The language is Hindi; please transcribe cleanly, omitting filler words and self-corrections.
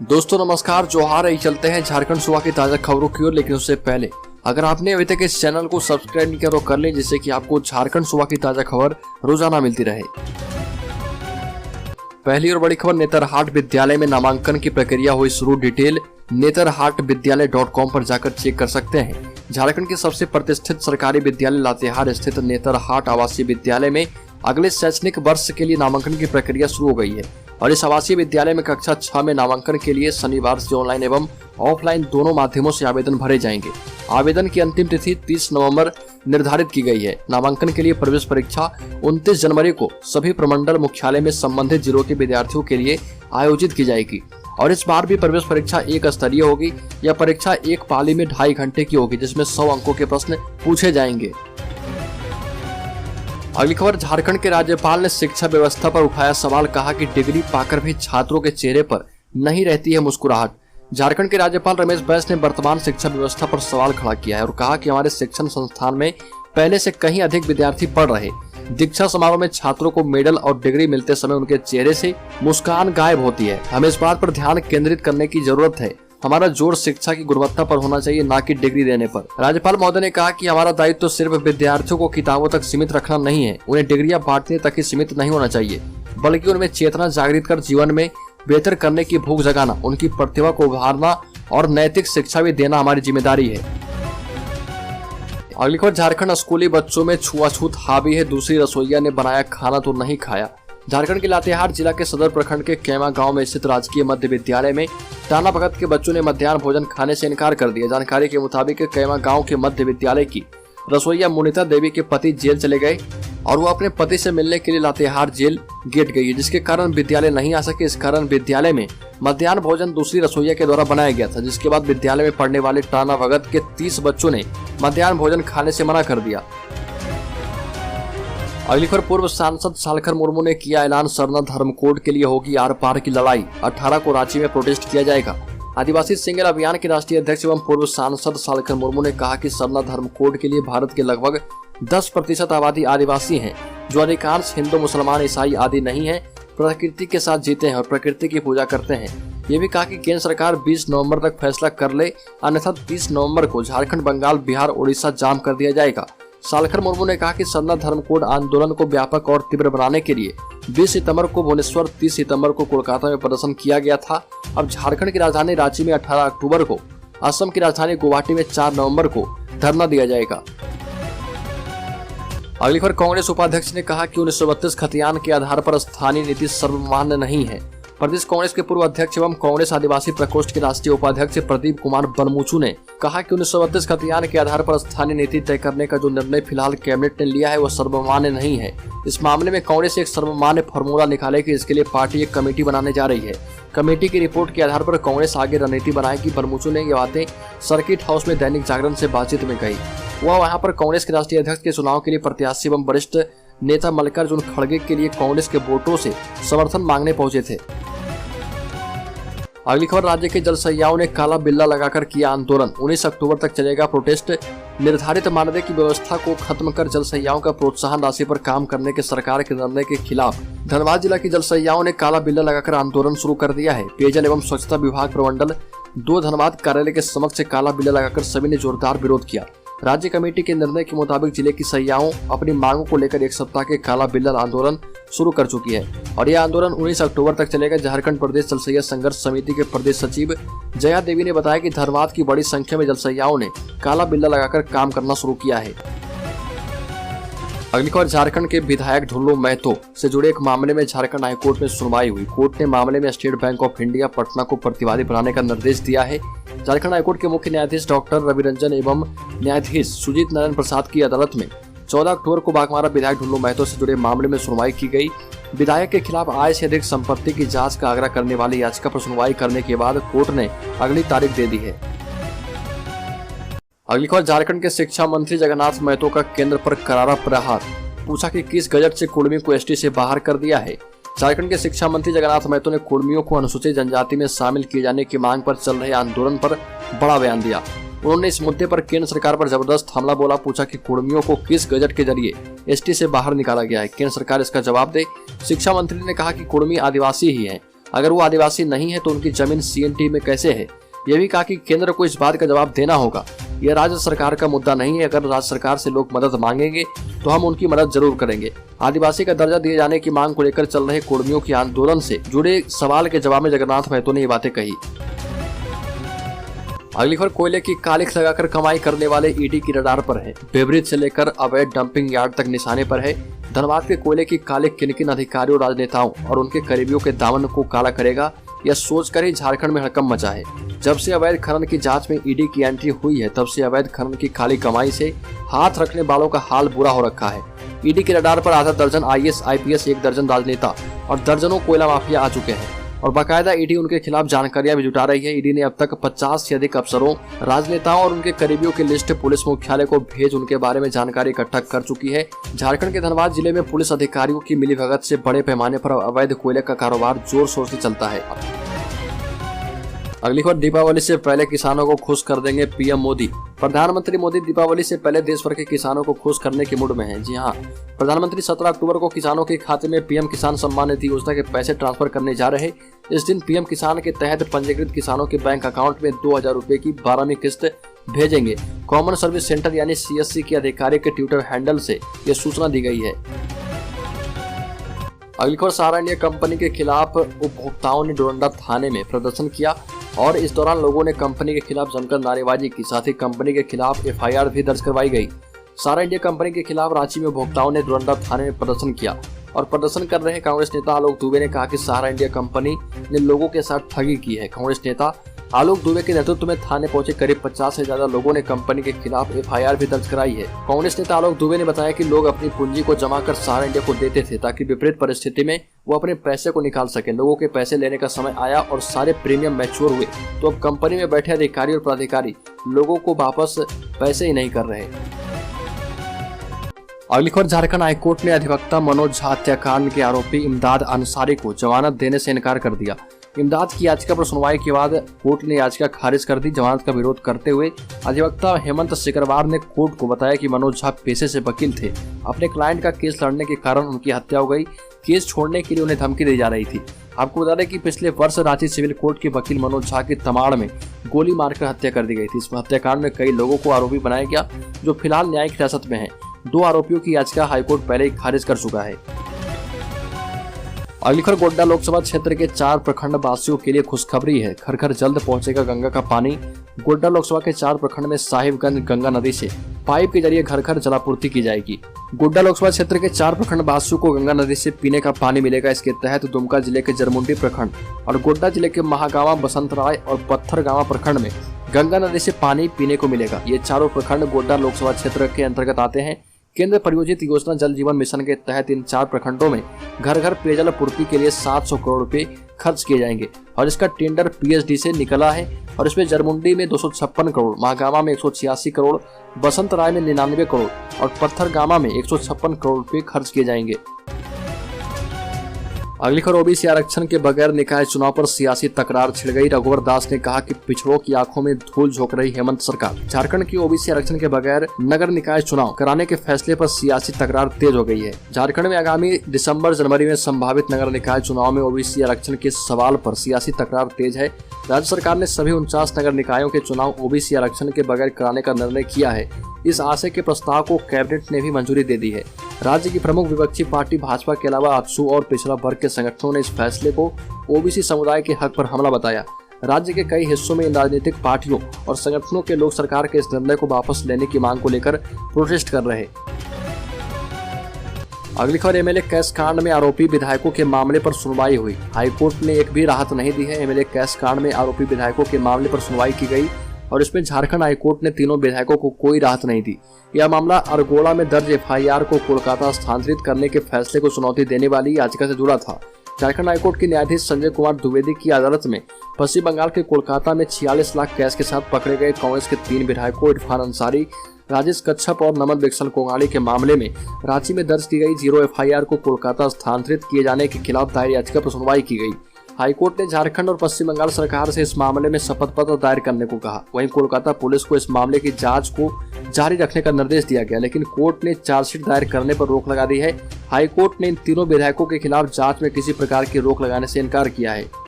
दोस्तों नमस्कार, जोहार। यही चलते हैं झारखंड सूबा की ताजा खबरों की ओर। लेकिन उससे पहले अगर आपने अभी तक इस चैनल को सब्सक्राइब नहीं किया तो कर लें, जिससे कि आपको झारखंड सूबा की ताजा खबर रोजाना मिलती रहे। पहली और बड़ी खबर, नेतरहाट विद्यालय में नामांकन की प्रक्रिया हुई शुरू। डिटेल नेतरहाटविद्यालय.com पर जाकर चेक कर सकते हैं। झारखंड के सबसे प्रतिष्ठित सरकारी विद्यालय लातेहार स्थित नेतरहाट आवासीय विद्यालय में अगले शैक्षणिक वर्ष के लिए नामांकन की प्रक्रिया शुरू हो गई है और इस आवासीय विद्यालय में कक्षा 6 में नामांकन के लिए शनिवार से ऑनलाइन एवं ऑफलाइन दोनों माध्यमों से आवेदन भरे जाएंगे। आवेदन की अंतिम तिथि 30 नवंबर निर्धारित की गई है। नामांकन के लिए प्रवेश परीक्षा 29 जनवरी को सभी प्रमंडल मुख्यालय में संबंधित जिलों के विद्यार्थियों के लिए आयोजित की जाएगी और इस बार भी प्रवेश परीक्षा एक स्तरीय होगी। यह परीक्षा एक पाली में 2.5 घंटे की होगी, जिसमें 100 अंकों के प्रश्न पूछे जाएंगे। अगली खबर, झारखंड के राज्यपाल ने शिक्षा व्यवस्था पर उठाया सवाल। कहा कि डिग्री पाकर भी छात्रों के चेहरे पर नहीं रहती है मुस्कुराहट। झारखंड के राज्यपाल रमेश बैस ने वर्तमान शिक्षा व्यवस्था पर सवाल खड़ा किया है और कहा कि हमारे शिक्षण संस्थान में पहले से कहीं अधिक विद्यार्थी पढ़ रहे। दीक्षा समारोह में छात्रों को मेडल और डिग्री मिलते समय उनके चेहरे से मुस्कान गायब होती है। हमें इस बात पर ध्यान केंद्रित करने की जरूरत है। हमारा जोर शिक्षा की गुणवत्ता पर होना चाहिए, ना कि डिग्री देने पर। राज्यपाल महोदय ने कहा कि हमारा दायित्व तो सिर्फ विद्यार्थियों को किताबों तक सीमित रखना नहीं है, उन्हें डिग्रियां बांटने तक ही सीमित नहीं होना चाहिए, बल्कि उनमें चेतना जागृत कर जीवन में बेहतर करने की भूख जगाना, उनकी प्रतिभा को उभारना और नैतिक शिक्षा भी देना हमारी जिम्मेदारी है। अगली खबर, झारखंड स्कूली बच्चों में छुआछूत हावी है। दूसरी रसोइया ने बनाया खाना तो नहीं खाया। झारखंड के लातेहार जिला के सदर प्रखंड के कैमा गांव में स्थित राजकीय मध्य विद्यालय में टाना भगत के बच्चों ने मध्याह्न भोजन खाने से इनकार कर दिया। जानकारी के मुताबिक कैमा गांव के मध्य विद्यालय की रसोइया मुनिता देवी के पति जेल चले गए और वो अपने पति से मिलने के लिए लातेहार जेल गेट गई, जिसके कारण विद्यालय नहीं आ सके। इस कारण विद्यालय में मध्याह्न भोजन दूसरी रसोइया के द्वारा बनाया गया था, जिसके बाद विद्यालय में पढ़ने वाले टाना भगत के 30 बच्चों ने मध्याह्न भोजन खाने से मना कर दिया। अगली खबर, पूर्व सांसद सालखर मुर्मू ने किया ऐलान। सरना धर्म कोड के लिए होगी आर पार की लड़ाई। 18 को रांची में प्रोटेस्ट किया जाएगा। आदिवासी सिंगल अभियान के राष्ट्रीय अध्यक्ष एवं पूर्व सांसद सालखर मुर्मू ने कहा कि सरना धर्म कोड के लिए भारत के लगभग 10% आबादी आदिवासी हैं, जो अधिकांश हिंदू, मुसलमान, ईसाई आदि नहीं है, प्रकृति के साथ जीते हैं और प्रकृति की पूजा करते हैं। ये भी कहा कि केंद्र सरकार 20 नवंबर तक फैसला कर ले, अन्यथा 30 नवंबर को झारखंड, बंगाल, बिहार, उड़ीसा जाम कर दिया जाएगा। सालखर मुर्मू ने कहा कि सरना धर्म कोड आंदोलन को व्यापक और तीव्र बनाने के लिए 20 सितंबर को भुवनेश्वर, 30 सितंबर को कोलकाता में प्रदर्शन किया गया था। अब झारखंड की राजधानी रांची में 18 अक्टूबर को, असम की राजधानी गुवाहाटी में 4 नवंबर को धरना दिया जाएगा। अगली खबर, कांग्रेस उपाध्यक्ष ने कहा कि 1932 खतियान के आधार पर स्थानीय नीति सर्वमान्य नहीं है। प्रदेश कांग्रेस के पूर्व अध्यक्ष एवं कांग्रेस आदिवासी प्रकोष्ठ के राष्ट्रीय उपाध्यक्ष प्रदीप कुमार बनमुचू ने कहा कि 1932 खतियान के आधार पर स्थानीय नीति तय करने का जो निर्णय फिलहाल कैबिनेट ने लिया है वह सर्वमान्य नहीं है। इस मामले में कांग्रेस एक सर्वमान्य फॉर्मूला निकालेगी। इसके लिए पार्टी एक कमेटी बनाने जा रही है। कमेटी की रिपोर्ट के आधार पर कांग्रेस आगे रणनीति बनाएगी। बनमुचू ने ये बातें सर्किट हाउस में दैनिक जागरण से बातचीत में कही। वह वहां पर कांग्रेस के राष्ट्रीय अध्यक्ष के चुनाव के लिए प्रत्याशी एवं वरिष्ठ नेता मल्लिकार्जुन खड़गे के लिए कांग्रेस के वोटों से समर्थन मांगने पहुंचे थे। अगली खबर, राज्य के जलसैयाओं ने काला बिल्ला लगाकर किया आंदोलन। 19 अक्टूबर तक चलेगा प्रोटेस्ट। निर्धारित मानदेय की व्यवस्था को खत्म कर जलसैयाओं का प्रोत्साहन राशि पर काम करने के सरकार के निर्णय के खिलाफ धनबाद जिला की जलसैयाओं ने काला बिल्ला लगाकर आंदोलन शुरू कर दिया है। पेयजल एवं स्वच्छता विभाग प्रमंडल 2 धनबाद कार्यालय के समक्ष काला बिल्ला लगाकर सभी ने जोरदार विरोध किया। राज्य कमेटी के निर्णय के मुताबिक जिले की सैयाओं अपनी मांगों को लेकर 1 सप्ताह के काला बिल्ला आंदोलन शुरू कर चुकी है और यह आंदोलन 19 अक्टूबर तक चलेगा। झारखंड प्रदेश जलसैया संघर्ष समिति के प्रदेश सचिव जया देवी ने बताया कि धनबाद की बड़ी संख्या में जलसैयाओं ने काला बिल्ला लगाकर काम करना शुरू किया है। अगली खबर, झारखंड के विधायक ढुल्लू महतो से जुड़े एक मामले में झारखंड हाईकोर्ट में सुनवाई हुई। कोर्ट ने मामले में state bank of India Patna को प्रतिवादी बनाने का निर्देश दिया है। झारखंड हाईकोर्ट के मुख्य न्यायाधीश डॉक्टर रवि रंजन एवं न्यायाधीश सुजीत नारायण प्रसाद की अदालत में 14 अक्टूबर को बाघमारा विधायक ढुल्लू महतो से जुड़े मामले में सुनवाई की गई। विधायक के खिलाफ आय से अधिक संपत्ति की जांच का आग्रह करने वाली याचिका पर सुनवाई करने के बाद कोर्ट ने अगली तारीख दे दी है। अगली खबर, झारखंड के शिक्षा मंत्री जगन्नाथ महतो का केंद्र पर करारा प्रहार। पूछा कि किस गजट से कुर्मी को एसटी से बाहर कर दिया है। झारखंड के शिक्षा मंत्री जगन्नाथ महतो ने कुर्मियों को अनुसूचित जनजाति में शामिल किए जाने की मांग पर चल रहे आंदोलन पर बड़ा बयान दिया। उन्होंने इस मुद्दे पर केंद्र सरकार पर जबरदस्त हमला बोला। पूछा कि कुर्मियों को किस गजट के जरिए एसटी से बाहर निकाला गया है, केंद्र सरकार इसका जवाब दे। शिक्षा मंत्री ने कहा कि कुर्मी आदिवासी ही हैं अगर वो आदिवासी नहीं है तो उनकी जमीन CNT में कैसे है। ये भी कहा कि केंद्र को इस बात का जवाब देना होगा। यह राज्य सरकार का मुद्दा नहीं है। अगर राज्य सरकार से लोग मदद मांगेंगे तो हम उनकी मदद जरूर करेंगे। आदिवासी का दर्जा दिए जाने की मांग को लेकर चल रहे कुर्मियों के आंदोलन से जुड़े सवाल के जवाब में जगन्नाथ महतो ने ये बातें कही। अगली खबर कोयले की कालिख लगाकर कमाई करने वाले ED की रडार पर है। बेवरेज से लेकर अवैध डंपिंग यार्ड तक निशाने पर है। धनबाद के कोयले की कालिख किन किन अधिकारियों, राजनेताओं और उनके करीबियों के दामन को काला करेगा, यह सोचकर ही झारखंड में हड़कंप मचा है। जब से अवैध खनन की जांच में ED की एंट्री हुई है तब से अवैध खनन की खाली कमाई से हाथ रखने वालों का हाल बुरा हो रखा है। ED के रडार पर आधा दर्जन IAS, IPS, 1 दर्जन राजनेता और दर्जनों कोयला माफिया आ चुके हैं और बाकायदा ED उनके खिलाफ जानकारियां भी जुटा रही है। ED ने अब तक 50 से अधिक अफसरों, राजनेताओं और उनके करीबियों की लिस्ट पुलिस मुख्यालय को भेज उनके बारे में जानकारी इकट्ठा कर चुकी है। झारखंड के धनबाद जिले में पुलिस अधिकारियों की मिलीभगत से बड़े पैमाने पर अवैध कोयले का कारोबार जोर शोर से चलता है। अगली खबर दीपावली से पहले किसानों को खुश कर देंगे PM मोदी। प्रधानमंत्री मोदी दीपावली से पहले देश भर के किसानों को खुश करने के मूड में हैं। जी हां, प्रधानमंत्री 17 अक्टूबर को किसानों के खाते में PM किसान सम्मान निधि योजना के पैसे ट्रांसफर करने जा रहे। इस दिन PM किसान के तहत पंजीकृत किसानों के बैंक अकाउंट में 2000 रुपए की 12वीं किस्त भेजेंगे। कॉमन सर्विस सेंटर यानी CSC के अधिकारी के ट्विटर हैंडल से यह सूचना दी गई है। अगली खबर सहारा इंडिया कंपनी के खिलाफ उपभोक्ताओं ने डोरंडा थाने में प्रदर्शन किया और इस दौरान लोगों ने कंपनी के खिलाफ जमकर नारेबाजी की। साथ ही कंपनी के खिलाफ FIR भी दर्ज करवाई गई। सहारा इंडिया कंपनी के खिलाफ रांची में उपभोक्ताओं ने डोरंडा थाने में प्रदर्शन किया और प्रदर्शन कर रहे कांग्रेस नेता आलोक दुबे ने कहा कि सहारा इंडिया कंपनी ने लोगों के साथ ठगी की है। कांग्रेस नेता आलोक दुबे के नेतृत्व में थाने पहुंचे करीब 50 से ज्यादा लोगों ने कंपनी के खिलाफ FIR भी दर्ज कराई है। कांग्रेस नेता आलोक दुबे ने बताया कि लोग अपनी पूंजी को जमा कर सहारा इंडिया को देते थे ताकि विपरीत परिस्थिति में वो अपने पैसे को निकाल सके। लोगों के पैसे लेने का समय आया और सारे प्रीमियम मैच्योर हुए तो अब कंपनी में बैठे अधिकारी और प्राधिकारी लोगों को वापस पैसे ही नहीं कर रहे। अगली खबर झारखंड हाईकोर्ट ने अधिवक्ता मनोज झा हत्याकांड के आरोपी इमदाद अंसारी को जमानत देने से इनकार कर दिया। इमदाद की याचिका पर सुनवाई के बाद कोर्ट ने याचिका खारिज कर दी। जमानत का विरोध करते हुए अधिवक्ता हेमंत सिकरवार ने कोर्ट को बताया कि मनोज झा पेशे से वकील थे। अपने क्लाइंट का केस लड़ने के कारण उनकी हत्या हो गई। केस छोड़ने के लिए उन्हें धमकी दी जा रही थी। आपको बता दें कि पिछले वर्ष रांची सिविल कोर्ट के वकील मनोज झा की तमाड़ में गोली मारकर हत्या कर दी गई थी। इस हत्याकांड में कई लोगों को आरोपी बनाया गया जो फिलहाल न्यायिक हिरासत में है। 2 आरोपियों की याचिका हाईकोर्ट पहले ही खारिज कर चुका है। अगली खबर गोड्डा लोकसभा क्षेत्र के 4 प्रखंड वासियों के लिए खुशखबरी है। घर घर जल्द पहुंचेगा गंगा का पानी। गोड्डा लोकसभा के 4 प्रखंड में साहिबगंज गंगा नदी से पाइप के जरिए घर घर जलापूर्ति की जाएगी। गोड्डा लोकसभा क्षेत्र के 4 प्रखंड वासियों को गंगा नदी से पीने का पानी मिलेगा। इसके तहत दुमका जिले के जरमुंडी प्रखंड और गोड्डा जिले के महागावा, बसंतराय और पत्थरगावा प्रखंड में गंगा नदी से पानी पीने को मिलेगा। ये चारों प्रखंड गोड्डा लोकसभा क्षेत्र के अंतर्गत आते हैं। केंद्र प्रायोजित योजना जल जीवन मिशन के तहत इन 4 प्रखंडों में घर घर पेयजल पूर्ति के लिए 700 करोड़ रुपए खर्च किए जाएंगे और इसका टेंडर PSD से निकला है और इसमें जरमुंडी में 256 करोड़, महागामा में 186 करोड़, बसंतराय में 99 करोड़ और पत्थरगामा में 156 करोड़ रुपए खर्च किए जाएंगे। अगली खबर OBC आरक्षण के बगैर निकाय चुनाव पर सियासी तकरार छिड़ गई। रघुवर दास ने कहा कि पिछड़ों की आंखों में धूल झोंक रही हेमंत सरकार। झारखंड की OBC आरक्षण के बगैर नगर निकाय चुनाव कराने के फैसले पर सियासी तकरार तेज हो गई है। झारखंड में आगामी दिसंबर-जनवरी में संभावित नगर निकाय चुनाव में OBC आरक्षण के सवाल पर सियासी तकरार तेज है। राज्य सरकार ने सभी 49 नगर निकायों के चुनाव OBC आरक्षण के बगैर कराने का निर्णय किया है। इस आशय के प्रस्ताव को कैबिनेट ने भी मंजूरी दे दी है। राज्य की प्रमुख विपक्षी पार्टी भाजपा के अलावा आजसू और पिछड़ा वर्ग के संगठनों ने इस फैसले को OBC समुदाय के हक पर हमला बताया। राज्य के कई हिस्सों में इन राजनीतिक पार्टियों और संगठनों के लोग सरकार के इस निर्णय को वापस लेने की मांग को लेकर प्रोटेस्ट कर रहे। अगली खबर MLA कैश कांड में आरोपी विधायकों के मामले पर सुनवाई हुई। हाईकोर्ट ने एक भी राहत नहीं दी है। MLA कैश कांड में आरोपी विधायकों के मामले पर सुनवाई की गई और इसमें झारखंड हाईकोर्ट ने तीनों विधायकों को कोई राहत नहीं दी। यह मामला अरगोड़ा में दर्ज FIR को कोलकाता स्थानांतरित करने के फैसले को चुनौती देने वाली याचिका से जुड़ा था। झारखंड हाईकोर्ट के न्यायाधीश संजय कुमार द्विवेदी की अदालत में पश्चिम बंगाल के कोलकाता में 46 लाख कैश के साथ पकड़े गए कांग्रेस के 3 विधायकों इरफान अंसारी, राजेश कच्छप और नमन बिक्सल कोंगाड़ी के मामले में रांची में दर्ज की गई 0 FIR को कोलकाता स्थानांतरित किए जाने के खिलाफ दायर याचिका पर सुनवाई की गई। हाईकोर्ट ने झारखंड और पश्चिम बंगाल सरकार से इस मामले में शपथ पत्र दायर करने को कहा। वहीं कोलकाता पुलिस को इस मामले की जांच को जारी रखने का निर्देश दिया गया, लेकिन कोर्ट ने चार्जशीट दायर करने पर रोक लगा दी है। हाईकोर्ट ने इन तीनों विधायकों के खिलाफ जांच में किसी प्रकार की रोक लगाने से इनकार किया है।